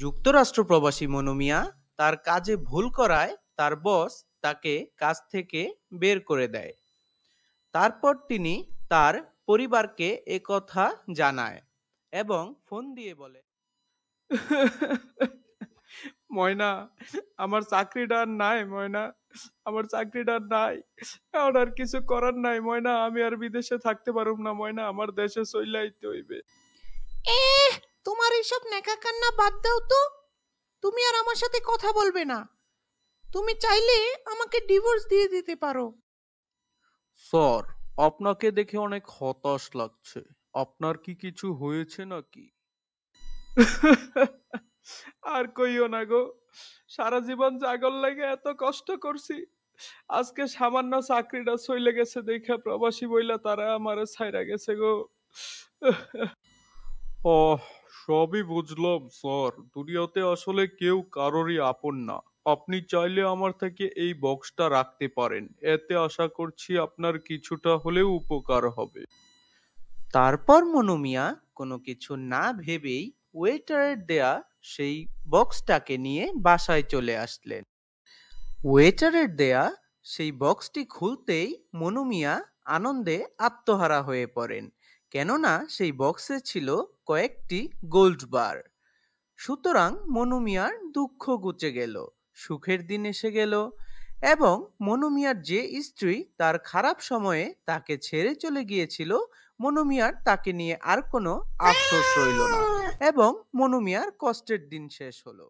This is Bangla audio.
যুক্তরাষ্ট্র প্রবাসী মনু মিয়া তার কাজে ভুল করায় তার বস তাকে কাজ থেকে বের করে দেয়। তারপর তিনি তার পরিবারকে একথা জানায় এবং ফোন দিয়ে বলে, ময়না, আমার চাকরিটা আর নাই ময়না, আমার চাকরিটা আর নাই। এখন আর কিছু করার নাই ময়না, আমি আর বিদেশে থাকতে পারুম না ময়না, আমার দেশে চইলা আইতে হইবে। তোমার এইসব নেকা কান্না বাদ দাও তো। তুমি আর আমার সাথে কথা বলবে না। তুমি চাইলে আমাকে ডিভোর্স দিয়ে দিতে পারো। স্যার, আপনাকে দেখে অনেক হতাশ লাগছে। আপনার কি কিছু হয়েছে নাকি? আর কইও না গো, সারা জীবন জাগর লাগে এত কষ্ট করছি, আজকে সামান্য চাকরিটা চইলে গেছে দেখা প্রবাসী বইলা তারা আমারে ছাইরা গেছে গো। ওহ, সবই বুঝলাম স্যার। দুনিয়াতে আসলে কেউ কারোরই আপন না। আপনি চাইলে আমার থেকে এই বক্সটা রাখতে পারেন, এতে আশা করছি আপনার কিছুটা হলেও উপকার হবে। তারপর মনু মিয়া কোনো কিছু না ভেবেই ওয়েটারের দেয়া সেই বক্সটাকে নিয়ে বাসায় চলে আসলেন। ওয়েটারের দেয়া সেই বক্সটি খুলতেই মনু মিয়া আনন্দে আত্মহারা হয়ে পড়েন, কেননা সেই বক্সে ছিল কয়েকটি গোল্ড বার। সুতরাং মনু মিয়ার দুঃখ ঘুচে গেল, সুখের দিন এসে গেল এবং মনু মিয়ার যে স্ত্রী তার খারাপ সময়ে তাকে ছেড়ে চলে গিয়েছিল, মনু মিয়ার তাকে নিয়ে আর কোনো আফসোস রইল না এবং মনু মিয়ার কষ্টের দিন শেষ হলো।